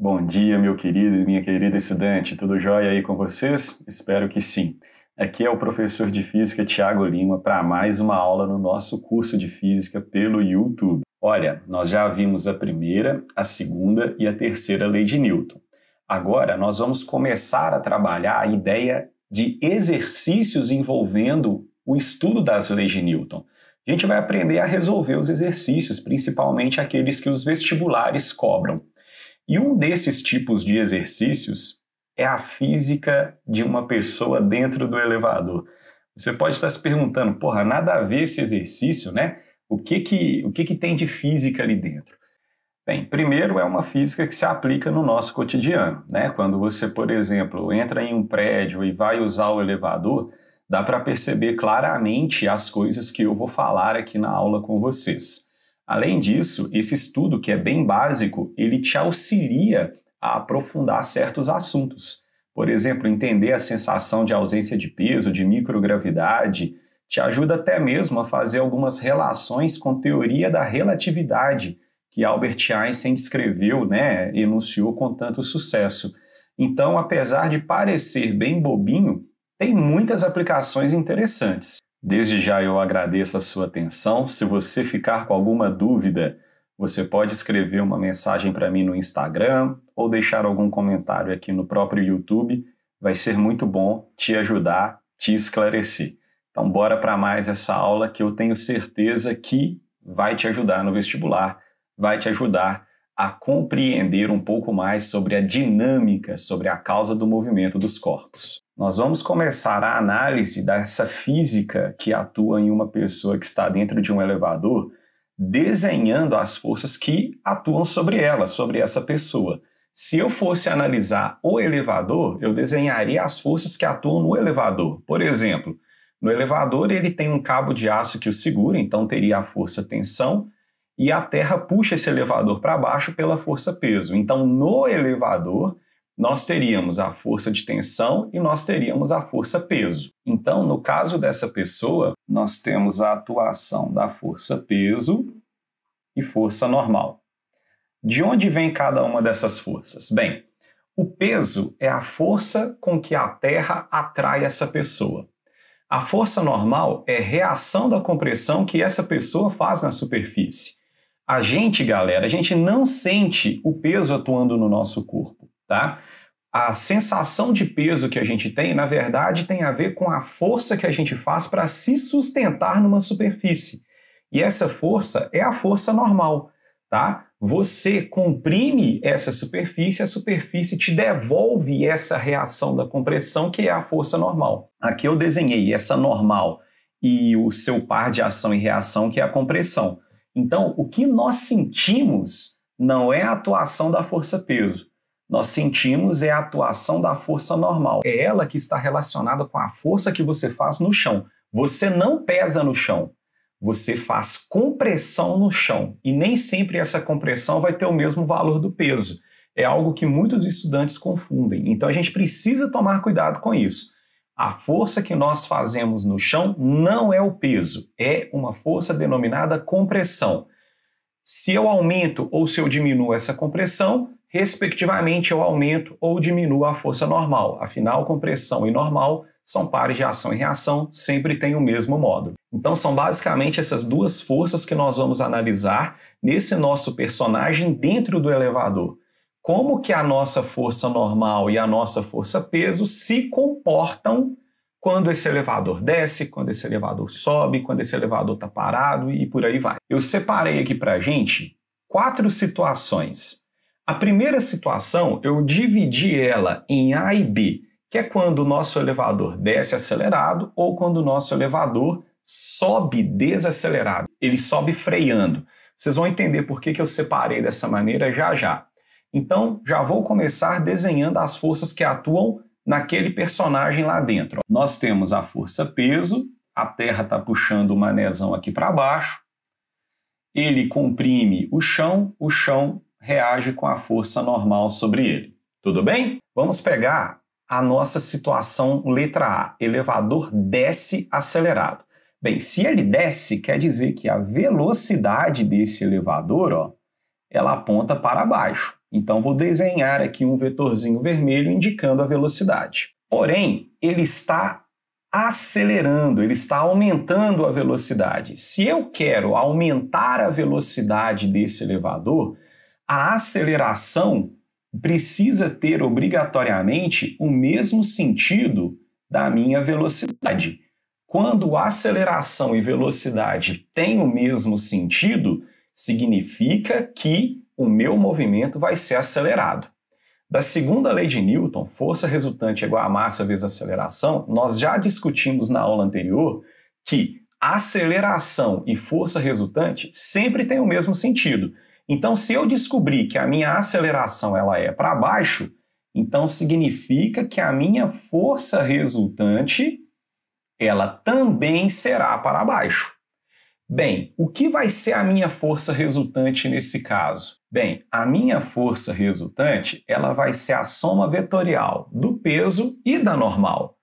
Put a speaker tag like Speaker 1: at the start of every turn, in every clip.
Speaker 1: Bom dia, meu querido e minha querida estudante. Tudo jóia aí com vocês? Espero que sim. Aqui é o professor de Física Tiago Lima para mais uma aula no nosso curso de Física pelo YouTube. Olha, nós já vimos a primeira, a segunda e a terceira lei de Newton. Agora nós vamos começar a trabalhar a ideia de exercícios envolvendo o estudo das leis de Newton. A gente vai aprender a resolver os exercícios, principalmente aqueles que os vestibulares cobram. E um desses tipos de exercícios é a física de uma pessoa dentro do elevador. Você pode estar se perguntando, porra, nada a ver esse exercício, né? O que tem de física ali dentro? Bem, primeiro é uma física que se aplica no nosso cotidiano, né? Quando você, por exemplo, entra em um prédio e vai usar o elevador, dá para perceber claramente as coisas que eu vou falar aqui na aula com vocês. Além disso, esse estudo, que é bem básico, ele te auxilia a aprofundar certos assuntos. Por exemplo, entender a sensação de ausência de peso, de microgravidade, te ajuda até mesmo a fazer algumas relações com teoria da relatividade, que Albert Einstein descreveu, enunciou com tanto sucesso. Então, apesar de parecer bem bobinho, tem muitas aplicações interessantes. Desde já eu agradeço a sua atenção. Se você ficar com alguma dúvida, você pode escrever uma mensagem para mim no Instagram ou deixar algum comentário aqui no próprio YouTube. Vai ser muito bom te ajudar, te esclarecer. Então bora para mais essa aula que eu tenho certeza que vai te ajudar no vestibular, vai te ajudar a compreender um pouco mais sobre a dinâmica, sobre a causa do movimento dos corpos. Nós vamos começar a análise dessa física que atua em uma pessoa que está dentro de um elevador, desenhando as forças que atuam sobre ela, sobre essa pessoa. Se eu fosse analisar o elevador, eu desenharia as forças que atuam no elevador. Por exemplo, no elevador ele tem um cabo de aço que o segura, então teria a força tensão, e a Terra puxa esse elevador para baixo pela força peso. Então, no elevador, nós teríamos a força de tensão e nós teríamos a força peso. Então, no caso dessa pessoa, nós temos a atuação da força peso e força normal. De onde vem cada uma dessas forças? Bem, o peso é a força com que a Terra atrai essa pessoa. A força normal é reação da compressão que essa pessoa faz na superfície. Galera, a gente não sente o peso atuando no nosso corpo, tá? A sensação de peso que a gente tem, na verdade, tem a ver com a força que a gente faz para se sustentar numa superfície. E essa força é a força normal, tá? Você comprime essa superfície, a superfície te devolve essa reação da compressão, que é a força normal. Aqui eu desenhei essa normal e o seu par de ação e reação, que é a compressão. Então, o que nós sentimos não é a atuação da força-peso. Nós sentimos a atuação da força normal. É ela que está relacionada com a força que você faz no chão. Você não pesa no chão. Você faz compressão no chão. E nem sempre essa compressão vai ter o mesmo valor do peso. É algo que muitos estudantes confundem. Então, a gente precisa tomar cuidado com isso. A força que nós fazemos no chão não é o peso, é uma força denominada compressão. Se eu aumento ou se eu diminuo essa compressão, respectivamente eu aumento ou diminuo a força normal. Afinal, compressão e normal são pares de ação e reação, sempre têm o mesmo módulo. Então são basicamente essas duas forças que nós vamos analisar nesse nosso personagem dentro do elevador. Como que a nossa força normal e a nossa força peso se comportam quando esse elevador desce, quando esse elevador sobe, quando esse elevador está parado e por aí vai. Eu separei aqui para a gente 4 situações. A primeira situação, eu dividi ela em A e B, que é quando o nosso elevador desce acelerado ou quando o nosso elevador sobe desacelerado. Ele sobe freando. Vocês vão entender por que eu separei dessa maneira já já. Então, já vou começar desenhando as forças que atuam naquele personagem lá dentro. Nós temos a força peso, a Terra está puxando o manézão aqui para baixo, ele comprime o chão reage com a força normal sobre ele. Tudo bem? Vamos pegar a nossa situação letra A, elevador desce acelerado. Bem, se ele desce, quer dizer que a velocidade desse elevador, ela aponta para baixo. Então, vou desenhar aqui um vetorzinho vermelho indicando a velocidade. Porém, ele está acelerando, ele está aumentando a velocidade. Se eu quero aumentar a velocidade desse elevador, a aceleração precisa ter obrigatoriamente o mesmo sentido da minha velocidade. Quando aceleração e velocidade têm o mesmo sentido, significa que o meu movimento vai ser acelerado. Da segunda lei de Newton, força resultante é igual a massa vezes aceleração, nós já discutimos na aula anterior que aceleração e força resultante sempre têm o mesmo sentido. Então, se eu descobrir que a minha aceleração ela é para baixo, então significa que a minha força resultante ela também será para baixo. Bem, o que vai ser a minha força resultante nesse caso? Bem, a minha força resultante ela vai ser a soma vetorial do peso e da normal.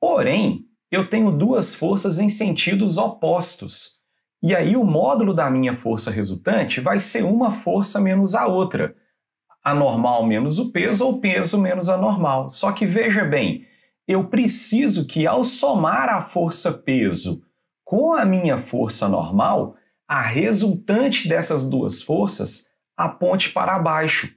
Speaker 1: Porém, eu tenho duas forças em sentidos opostos. E aí o módulo da minha força resultante vai ser uma força menos a outra. A normal menos o peso ou peso menos a normal. Só que veja bem, eu preciso que ao somar a força peso com a minha força normal, a resultante dessas duas forças aponte para baixo.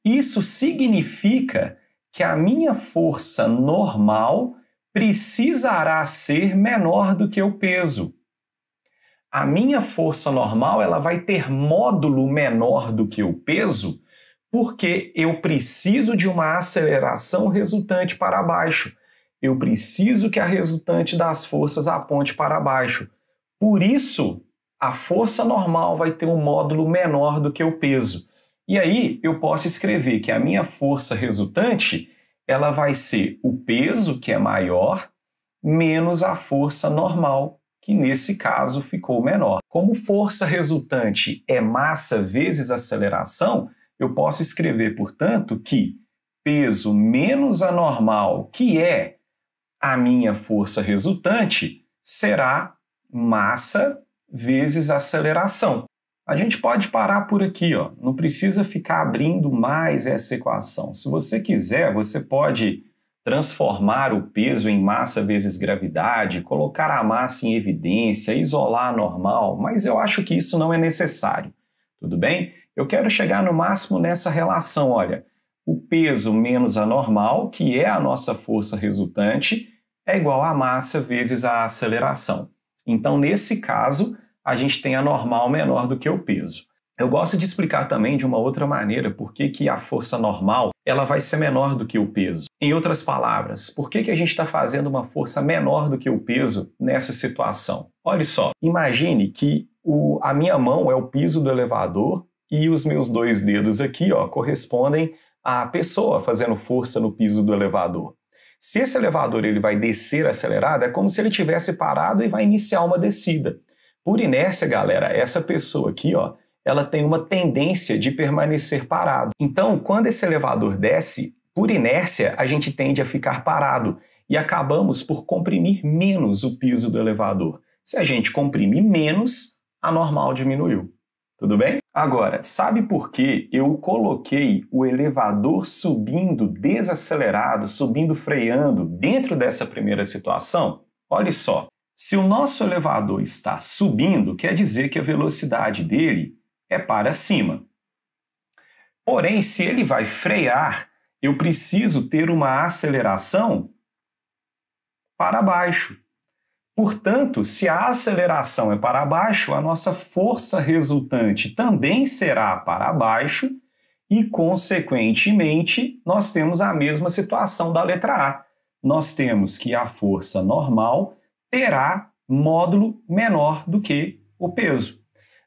Speaker 1: Isso significa que a minha força normal precisará ser menor do que o peso. A minha força normal ela vai ter módulo menor do que o peso, porque eu preciso de uma aceleração resultante para baixo. Eu preciso que a resultante das forças aponte para baixo. Por isso, a força normal vai ter um módulo menor do que o peso. E aí, eu posso escrever que a minha força resultante ela vai ser o peso, que é maior, menos a força normal, que nesse caso ficou menor. Como força resultante é massa vezes aceleração, eu posso escrever, portanto, que peso menos a normal, que é a minha força resultante, será massa vezes aceleração. A gente pode parar por aqui, ó. Não precisa ficar abrindo mais essa equação. Se você quiser, você pode transformar o peso em massa vezes gravidade, colocar a massa em evidência, isolar a normal, mas eu acho que isso não é necessário. Tudo bem? Eu quero chegar no máximo nessa relação, olha. O peso menos a normal, que é a nossa força resultante, é igual a massa vezes a aceleração. Então, nesse caso, a gente tem a normal menor do que o peso. Eu gosto de explicar também de uma outra maneira por que a força normal ela vai ser menor do que o peso. Em outras palavras, por que a gente está fazendo uma força menor do que o peso nessa situação? Olha só, imagine que a minha mão é o piso do elevador e os meus dois dedos aqui ó, correspondem à pessoa fazendo força no piso do elevador. Se esse elevador ele vai descer acelerado, é como se ele tivesse parado e vai iniciar uma descida. Por inércia, galera, essa pessoa aqui, ó, ela tem uma tendência de permanecer parado. Então, quando esse elevador desce, por inércia, a gente tende a ficar parado e acabamos por comprimir menos o piso do elevador. Se a gente comprimir menos, a normal diminuiu. Tudo bem? Agora, sabe por que eu coloquei o elevador subindo desacelerado, subindo freando dentro dessa primeira situação? Olha só, se o nosso elevador está subindo, quer dizer que a velocidade dele é para cima. Porém, se ele vai frear, eu preciso ter uma aceleração para baixo. Portanto, se a aceleração é para baixo, a nossa força resultante também será para baixo e, consequentemente, nós temos a mesma situação da letra A. Nós temos que a força normal terá módulo menor do que o peso.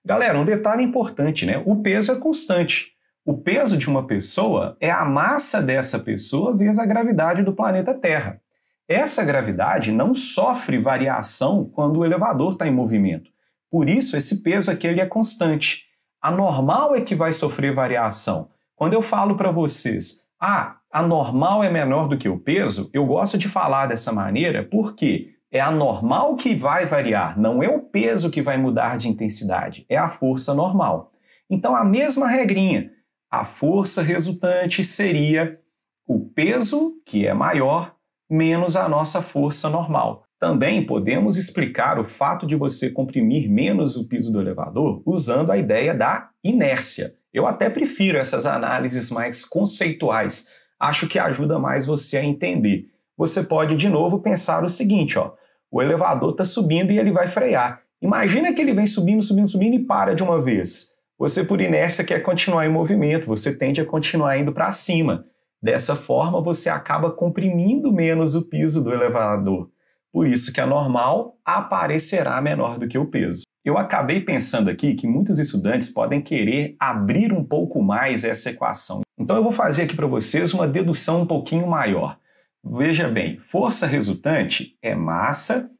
Speaker 1: Galera, um detalhe importante, né? O peso é constante. O peso de uma pessoa é a massa dessa pessoa vezes a gravidade do planeta Terra. Essa gravidade não sofre variação quando o elevador está em movimento. Por isso, esse peso aqui ele é constante. A normal é que vai sofrer variação. Quando eu falo para vocês, a normal é menor do que o peso, eu gosto de falar dessa maneira porque é a normal que vai variar, não é o peso que vai mudar de intensidade, é a força normal. Então, a mesma regrinha. A força resultante seria o peso, que é maior, menos a nossa força normal. Também podemos explicar o fato de você comprimir menos o piso do elevador usando a ideia da inércia. Eu até prefiro essas análises mais conceituais. Acho que ajuda mais você a entender. Você pode, de novo, pensar o seguinte, ó. O elevador está subindo e ele vai frear. Imagina que ele vem subindo, subindo, subindo e para de uma vez. Você, por inércia, quer continuar em movimento, você tende a continuar indo para cima. Dessa forma, você acaba comprimindo menos o piso do elevador. Por isso que a normal aparecerá menor do que o peso. Eu acabei pensando aqui que muitos estudantes podem querer abrir um pouco mais essa equação. Então eu vou fazer aqui para vocês uma dedução um pouquinho maior. Veja bem, força resultante é massa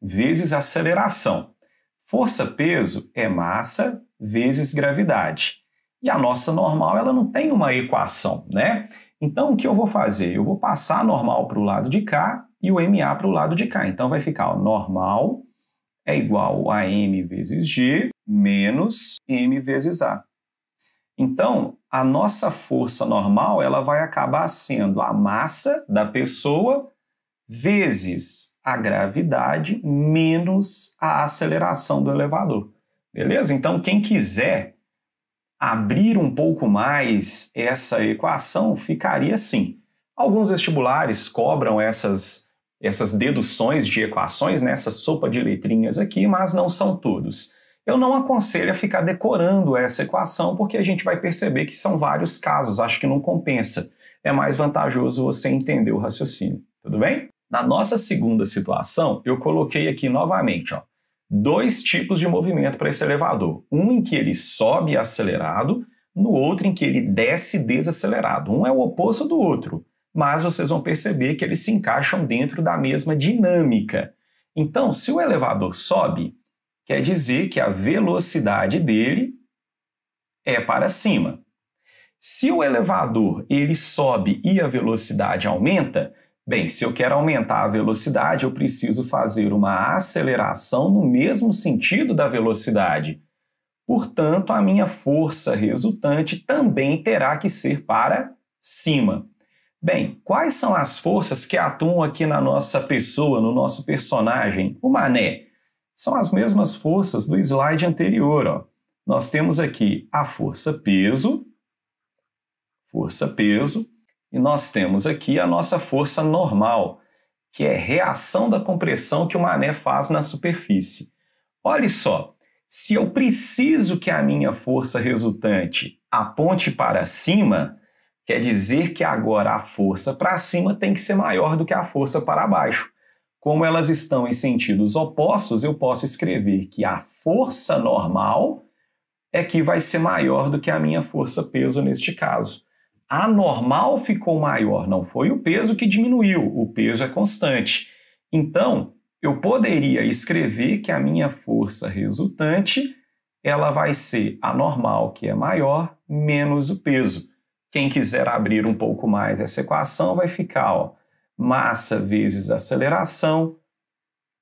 Speaker 1: vezes aceleração. Força-peso é massa vezes gravidade. E a nossa normal ela não tem uma equação, né? Então o que eu vou fazer? Eu vou passar a normal para o lado de cá e o MA para o lado de cá. Então vai ficar, ó, normal é igual a M vezes G menos M vezes A. Então, a nossa força normal ela vai acabar sendo a massa da pessoa vezes a gravidade menos a aceleração do elevador. Beleza? Então, quem quiser abrir um pouco mais essa equação, ficaria assim. Alguns vestibulares cobram essas deduções de equações, nessa sopa de letrinhas aqui, mas não são todos. Eu não aconselho a ficar decorando essa equação, porque a gente vai perceber que são vários casos, acho que não compensa. É mais vantajoso você entender o raciocínio, tudo bem? Na nossa segunda situação, eu coloquei aqui novamente, ó, dois tipos de movimento para esse elevador. Um em que ele sobe acelerado, no outro em que ele desce desacelerado. Um é o oposto do outro, mas vocês vão perceber que eles se encaixam dentro da mesma dinâmica. Então, se o elevador sobe, quer dizer que a velocidade dele é para cima. Se o elevador ele sobe e a velocidade aumenta, bem, se eu quero aumentar a velocidade, eu preciso fazer uma aceleração no mesmo sentido da velocidade. Portanto, a minha força resultante também terá que ser para cima. Bem, quais são as forças que atuam aqui na nossa pessoa, no nosso personagem, o Mané? São as mesmas forças do slide anterior, ó. Nós temos aqui a força-peso, e nós temos aqui a nossa força normal, que é reação da compressão que o Mané faz na superfície. Olha só, se eu preciso que a minha força resultante aponte para cima, quer dizer que agora a força para cima tem que ser maior do que a força para baixo. Como elas estão em sentidos opostos, eu posso escrever que a força normal é que vai ser maior do que a minha força-peso neste caso. A normal ficou maior, não foi o peso que diminuiu, o peso é constante. Então, eu poderia escrever que a minha força resultante ela vai ser a normal, que é maior, menos o peso. Quem quiser abrir um pouco mais essa equação vai ficar, ó, massa vezes aceleração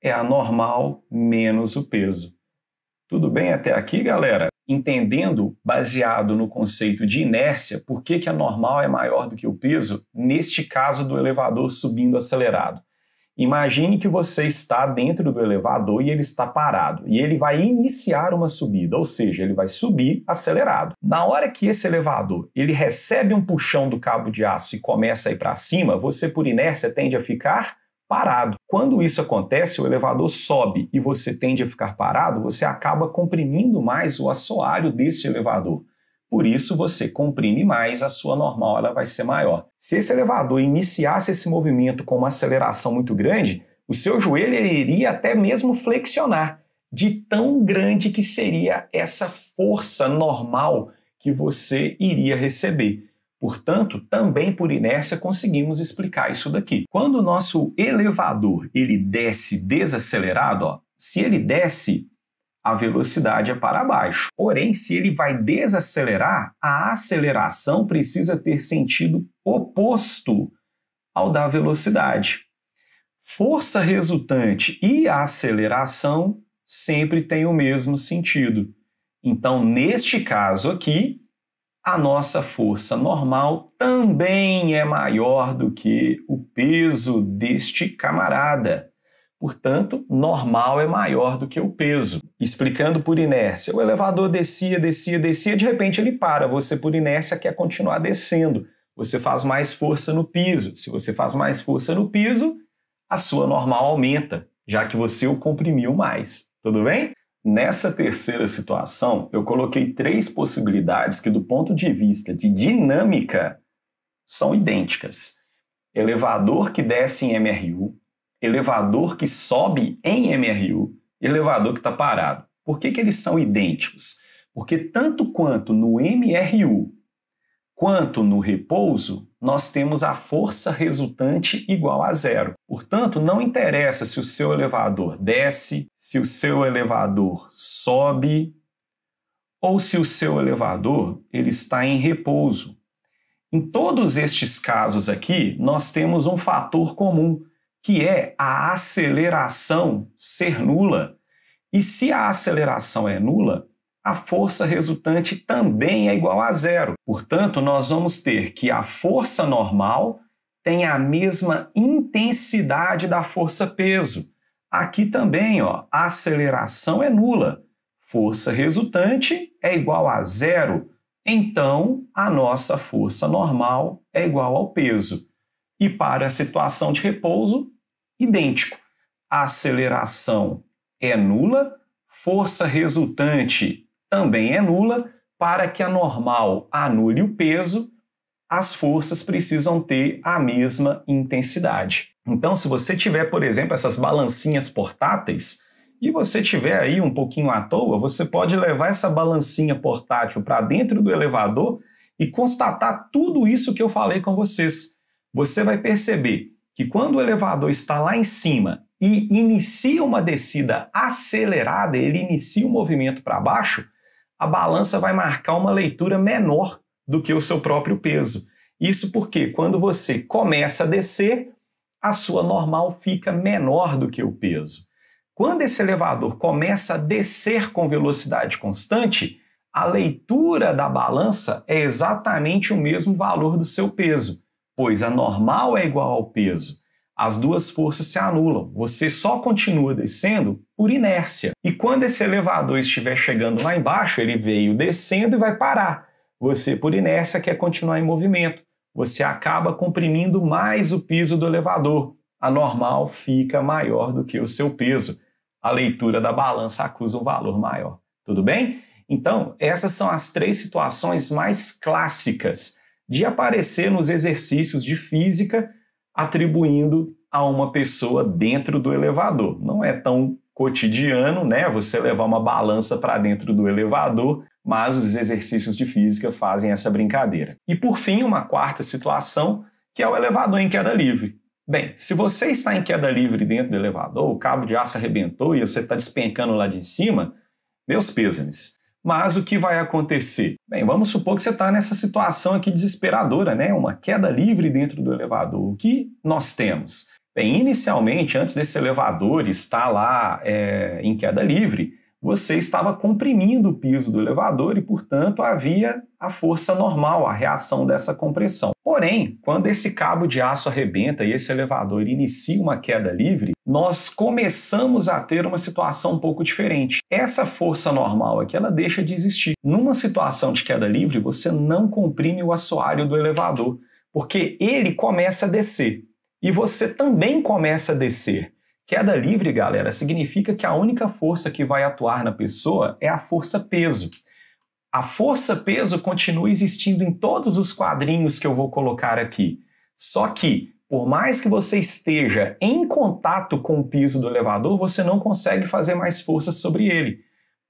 Speaker 1: é a normal menos o peso. Tudo bem até aqui, galera? Entendendo, baseado no conceito de inércia, por que a normal é maior do que o peso, neste caso do elevador subindo acelerado. Imagine que você está dentro do elevador e ele está parado, e ele vai iniciar uma subida, ou seja, ele vai subir acelerado. Na hora que esse elevador ele recebe um puxão do cabo de aço e começa a ir para cima, você por inércia tende a ficar parado. Quando isso acontece, o elevador sobe e você tende a ficar parado, você acaba comprimindo mais o assoalho desse elevador. Por isso, você comprime mais, a sua normal ela vai ser maior. Se esse elevador iniciasse esse movimento com uma aceleração muito grande, o seu joelho ele iria até mesmo flexionar, de tão grande que seria essa força normal que você iria receber. Portanto, também por inércia conseguimos explicar isso daqui. Quando o nosso elevador ele desce desacelerado, ó, se ele desce, a velocidade é para baixo. Porém, se ele vai desacelerar, a aceleração precisa ter sentido oposto ao da velocidade. Força resultante e aceleração sempre têm o mesmo sentido. Então, neste caso aqui, a nossa força normal também é maior do que o peso deste camarada. Portanto, normal é maior do que o peso. Explicando por inércia, o elevador descia, de repente ele para. Você, por inércia, quer continuar descendo. Você faz mais força no piso. Se você faz mais força no piso, a sua normal aumenta, já que você o comprimiu mais. Tudo bem? Nessa terceira situação, eu coloquei 3 possibilidades que, do ponto de vista de dinâmica, são idênticas. Elevador que desce em MRU, elevador que sobe em MRU, elevador que está parado. Por que eles são idênticos? Porque tanto quanto no MRU quanto no repouso, nós temos a força resultante igual a 0. Portanto, não interessa se o seu elevador desce, se o seu elevador sobe ou se o seu elevador ele está em repouso. Em todos estes casos aqui, nós temos um fator comum, que é a aceleração ser nula. E se a aceleração é nula, a força resultante também é igual a 0. Portanto, nós vamos ter que a força normal tem a mesma intensidade da força-peso. Aqui também, ó, a aceleração é nula. Força resultante é igual a 0. Então, a nossa força normal é igual ao peso. E para a situação de repouso, idêntico. A aceleração é nula, força resultante também é nula. Para que a normal anule o peso, as forças precisam ter a mesma intensidade. Então, se você tiver, por exemplo, essas balancinhas portáteis, e você tiver aí um pouquinho à toa, você pode levar essa balancinha portátil para dentro do elevador e constatar tudo isso que eu falei com vocês. Você vai perceber que quando o elevador está lá em cima e inicia uma descida acelerada, ele inicia o movimento para baixo, a balança vai marcar uma leitura menor do que o seu próprio peso. Isso porque quando você começa a descer, a sua normal fica menor do que o peso. Quando esse elevador começa a descer com velocidade constante, a leitura da balança é exatamente o mesmo valor do seu peso, pois a normal é igual ao peso. As duas forças se anulam, você só continua descendo por inércia. E quando esse elevador estiver chegando lá embaixo, ele veio descendo e vai parar. Você, por inércia, quer continuar em movimento. Você acaba comprimindo mais o piso do elevador. A normal fica maior do que o seu peso. A leitura da balança acusa um valor maior. Tudo bem? Então, essas são as 3 situações mais clássicas de aparecer nos exercícios de física atribuindo a uma pessoa dentro do elevador. Não é tão cotidiano, né? Você levar uma balança para dentro do elevador, mas os exercícios de física fazem essa brincadeira. E por fim, uma quarta situação, que é o elevador em queda livre. Bem, se você está em queda livre dentro do elevador, o cabo de aço arrebentou e você está despencando lá de cima, meus pêsames. Mas o que vai acontecer? Bem, vamos supor que você está nessa situação aqui desesperadora, né? Uma queda livre dentro do elevador. O que nós temos? Bem, inicialmente, antes desse elevador estar lá em queda livre, você estava comprimindo o piso do elevador e, portanto, havia a força normal, a reação dessa compressão. Porém, quando esse cabo de aço arrebenta e esse elevador inicia uma queda livre, nós começamos a ter uma situação um pouco diferente. Essa força normal aqui, ela deixa de existir. Numa situação de queda livre, você não comprime o assoalho do elevador, porque ele começa a descer e você também começa a descer. Queda livre, galera, significa que a única força que vai atuar na pessoa é a força-peso. A força-peso continua existindo em todos os quadrinhos que eu vou colocar aqui. Só que, por mais que você esteja em contato com o piso do elevador, você não consegue fazer mais força sobre ele,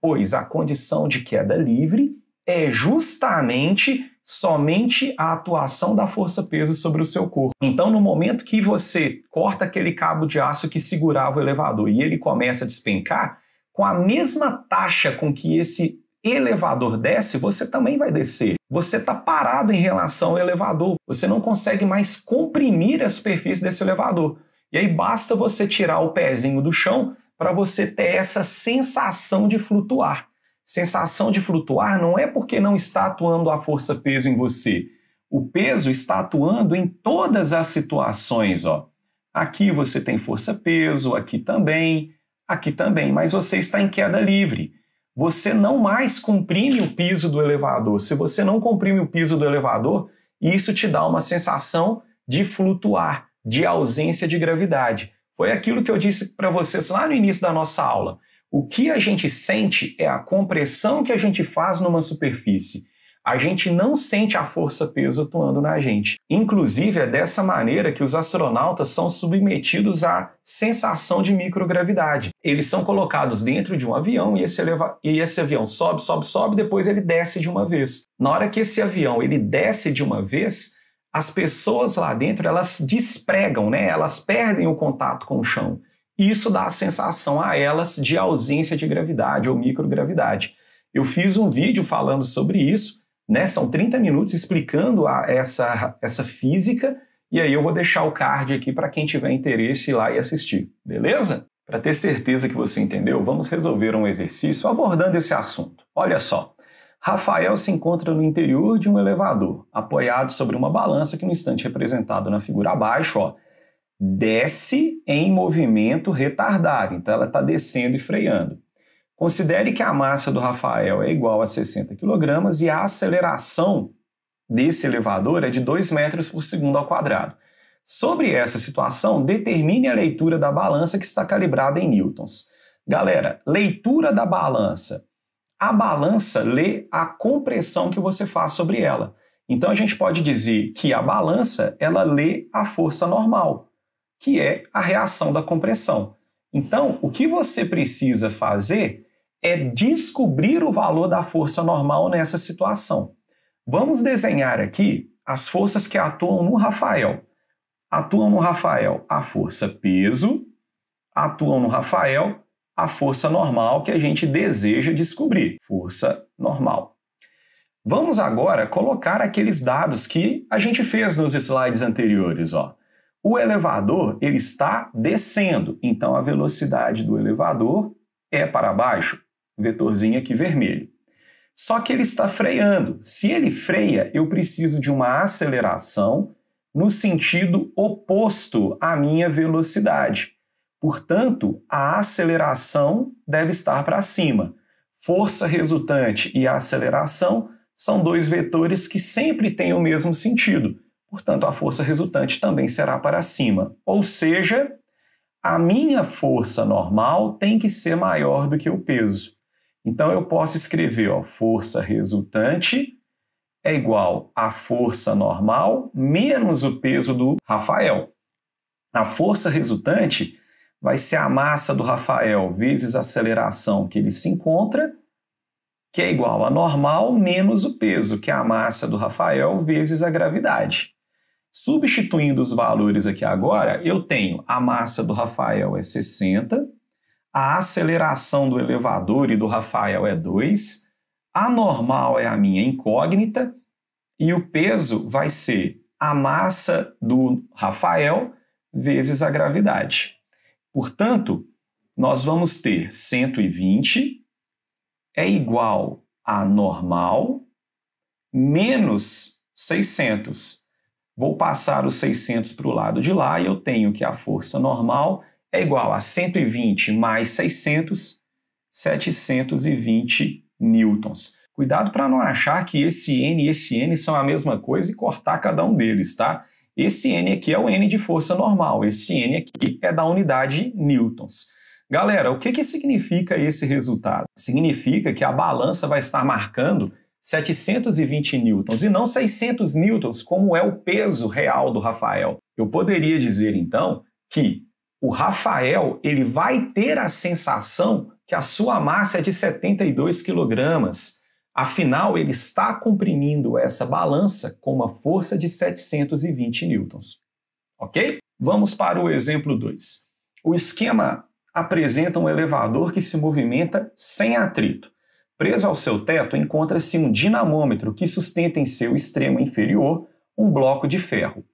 Speaker 1: pois a condição de queda livre é justamente somente a atuação da força-peso sobre o seu corpo. Então, no momento que você corta aquele cabo de aço que segurava o elevador e ele começa a despencar, com a mesma taxa com que esse elevador desce, você também vai descer. Você está parado em relação ao elevador. Você não consegue mais comprimir a superfície desse elevador. E aí basta você tirar o pezinho do chão para você ter essa sensação de flutuar. sensação de flutuar não é porque não está atuando a força-peso em você. O peso está atuando em todas as situações, ó. Aqui você tem força-peso, aqui também, mas você está em queda livre. Você não mais comprime o piso do elevador. Se você não comprime o piso do elevador, isso te dá uma sensação de flutuar, de ausência de gravidade. Foi aquilo que eu disse para vocês lá no início da nossa aula. O que a gente sente é a compressão que a gente faz numa superfície. A gente não sente a força-peso atuando na gente. Inclusive, é dessa maneira que os astronautas são submetidos à sensação de microgravidade. Eles são colocados dentro de um avião e esse avião sobe, depois ele desce de uma vez. Na hora que esse avião ele desce de uma vez, as pessoas lá dentro elas despregam, né? Elas perdem o contato com o chão. Isso dá a sensação a elas de ausência de gravidade ou microgravidade. Eu fiz um vídeo falando sobre isso, né? São 30 minutos explicando essa física, e aí eu vou deixar o card aqui para quem tiver interesse ir lá e assistir, beleza? Para ter certeza que você entendeu, vamos resolver um exercício abordando esse assunto. Olha só, Rafael se encontra no interior de um elevador, apoiado sobre uma balança que no instante representado na figura abaixo, ó, desce em movimento retardado, então ela está descendo e freando. Considere que a massa do Rafael é igual a 60 kg e a aceleração desse elevador é de 2 metros por segundo ao quadrado. Sobre essa situação, determine a leitura da balança que está calibrada em newtons. Galera, leitura da balança. A balança lê a compressão que você faz sobre ela. Então a gente pode dizer que a balança ela lê a força normal, que é a reação da compressão. Então, o que você precisa fazer é descobrir o valor da força normal nessa situação. Vamos desenhar aqui as forças que atuam no Rafael. Atuam no Rafael a força peso, atuam no Rafael a força normal que a gente deseja descobrir, força normal. Vamos agora colocar aqueles dados que a gente fez nos slides anteriores, ó. O elevador ele está descendo, então a velocidade do elevador é para baixo, vetorzinho aqui vermelho. Só que ele está freando. Se ele freia, eu preciso de uma aceleração no sentido oposto à minha velocidade. Portanto, a aceleração deve estar para cima. Força resultante e a aceleração são dois vetores que sempre têm o mesmo sentido. Portanto, a força resultante também será para cima. Ou seja, a minha força normal tem que ser maior do que o peso. Então, eu posso escrever, ó, força resultante é igual à força normal menos o peso do Rafael. A força resultante vai ser a massa do Rafael vezes a aceleração que ele se encontra, que é igual a normal menos o peso, que é a massa do Rafael vezes a gravidade. Substituindo os valores aqui agora, eu tenho a massa do Rafael é 60, a aceleração do elevador e do Rafael é 2, a normal é a minha incógnita e o peso vai ser a massa do Rafael vezes a gravidade. Portanto, nós vamos ter 120 é igual a normal menos 600. Vou passar os 600 para o lado de lá e eu tenho que a força normal é igual a 120 mais 600, 720 newtons. Cuidado para não achar que esse N e esse N são a mesma coisa e cortar cada um deles, tá? Esse N aqui é o N de força normal, esse N aqui é da unidade newtons. Galera, o que significa esse resultado? Significa que a balança vai estar marcando 720 newtons e não 600 newtons, como é o peso real do Rafael. Eu poderia dizer, então, que o Rafael ele vai ter a sensação que a sua massa é de 72 kg. Afinal, ele está comprimindo essa balança com uma força de 720 newtons. Ok? Vamos para o exemplo 2. O esquema apresenta um elevador que se movimenta sem atrito. Preso ao seu teto encontra-se um dinamômetro que sustenta em seu extremo inferior um bloco de ferro.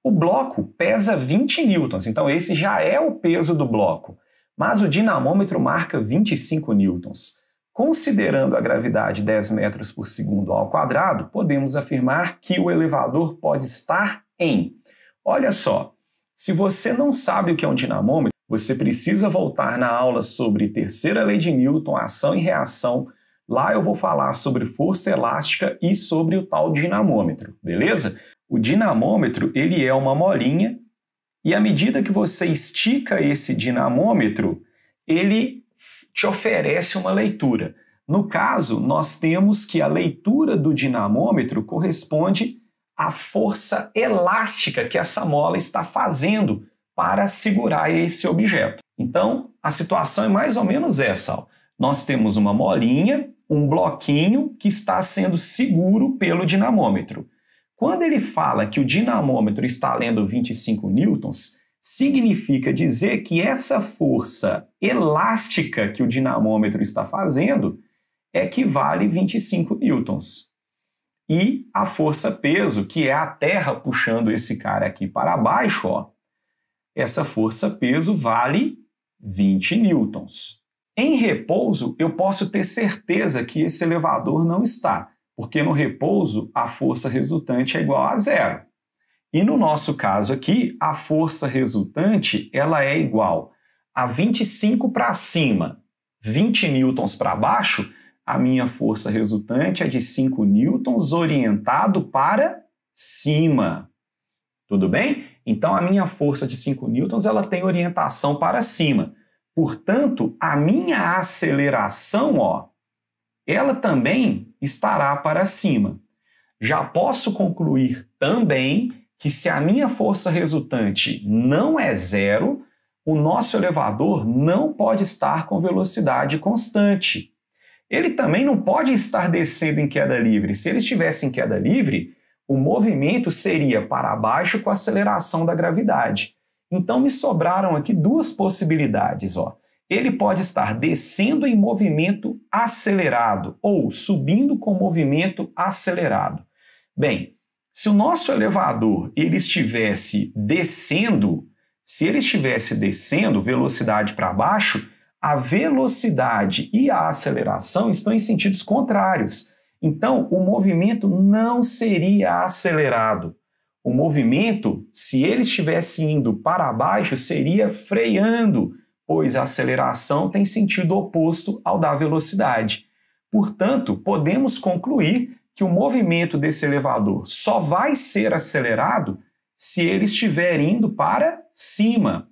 Speaker 1: O bloco pesa 20 newtons, então esse já é o peso do bloco, mas o dinamômetro marca 25 newtons. Considerando a gravidade 10 metros por segundo ao quadrado, podemos afirmar que o elevador pode estar em... Olha só, se você não sabe o que é um dinamômetro, você precisa voltar na aula sobre terceira lei de Newton, ação e reação. Lá eu vou falar sobre força elástica e sobre o tal dinamômetro, beleza? O dinamômetro, ele é uma molinha e à medida que você estica esse dinamômetro, ele te oferece uma leitura. No caso, nós temos que a leitura do dinamômetro corresponde à força elástica que essa mola está fazendo para segurar esse objeto. Então, a situação é mais ou menos essa. Ó. Nós temos uma molinha, um bloquinho que está sendo seguro pelo dinamômetro. Quando ele fala que o dinamômetro está lendo 25 newtons, significa dizer que essa força elástica que o dinamômetro está fazendo equivale a 25 newtons. E a força-peso, que é a Terra puxando esse cara aqui para baixo, ó, essa força-peso vale 20 newtons. Em repouso, eu posso ter certeza que esse elevador não está, porque no repouso a força resultante é igual a zero. E no nosso caso aqui, a força resultante ela é igual a 25 para cima, 20 newtons para baixo, a minha força resultante é de 5 newtons orientado para cima. Tudo bem? Então a minha força de 5 newtons ela tem orientação para cima. Portanto, a minha aceleração, ó, ela também estará para cima. Já posso concluir também que se a minha força resultante não é zero, o nosso elevador não pode estar com velocidade constante. Ele também não pode estar descendo em queda livre. Se ele estivesse em queda livre, o movimento seria para baixo com a aceleração da gravidade. Então me sobraram aqui duas possibilidades. Ó. Ele pode estar descendo em movimento acelerado ou subindo com movimento acelerado. Bem, se o nosso elevador ele estivesse descendo, velocidade para baixo, a velocidade e a aceleração estão em sentidos contrários. Então, o movimento não seria acelerado. O movimento, se ele estivesse indo para baixo, seria freando, pois a aceleração tem sentido oposto ao da velocidade. Portanto, podemos concluir que o movimento desse elevador só vai ser acelerado se ele estiver indo para cima,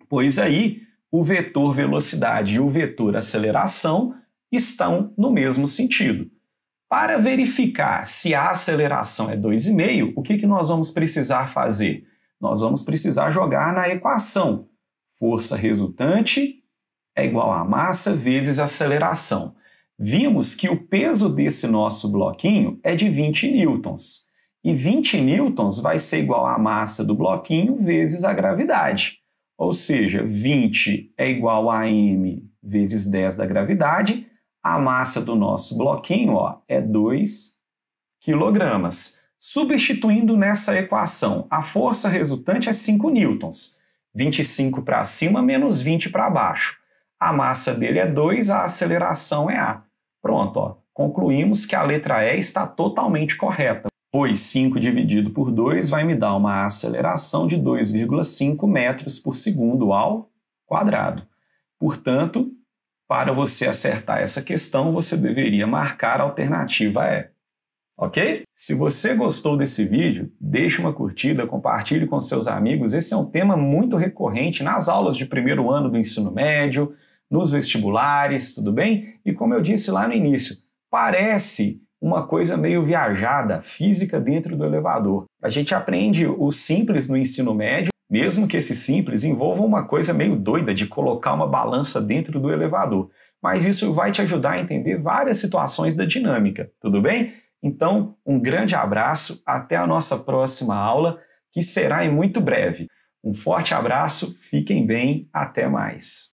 Speaker 1: pois aí o vetor velocidade e o vetor aceleração estão no mesmo sentido. Para verificar se a aceleração é 2,5, o que nós vamos precisar fazer? Nós vamos precisar jogar na equação. Força resultante é igual a massa vezes aceleração. Vimos que o peso desse nosso bloquinho é de 20 newtons. E 20 newtons vai ser igual à massa do bloquinho vezes a gravidade. Ou seja, 20 é igual a m vezes 10 da gravidade. A massa do nosso bloquinho ó, é 2 kg. Substituindo nessa equação, a força resultante é 5 newtons. 25 para cima menos 20 para baixo. A massa dele é 2, a aceleração é A. Pronto, ó. Concluímos que a letra E está totalmente correta, pois 5 dividido por 2 vai me dar uma aceleração de 2,5 metros por segundo ao quadrado. Portanto, para você acertar essa questão, você deveria marcar a alternativa E. Ok? Se você gostou desse vídeo, deixe uma curtida, compartilhe com seus amigos. Esse é um tema muito recorrente nas aulas de primeiro ano do ensino médio, nos vestibulares, tudo bem? E como eu disse lá no início, parece uma coisa meio viajada, física dentro do elevador. A gente aprende o simples no ensino médio, mesmo que esse simples envolva uma coisa meio doida de colocar uma balança dentro do elevador. Mas isso vai te ajudar a entender várias situações da dinâmica, tudo bem? Então, um grande abraço, até a nossa próxima aula, que será em muito breve. Um forte abraço, fiquem bem, até mais.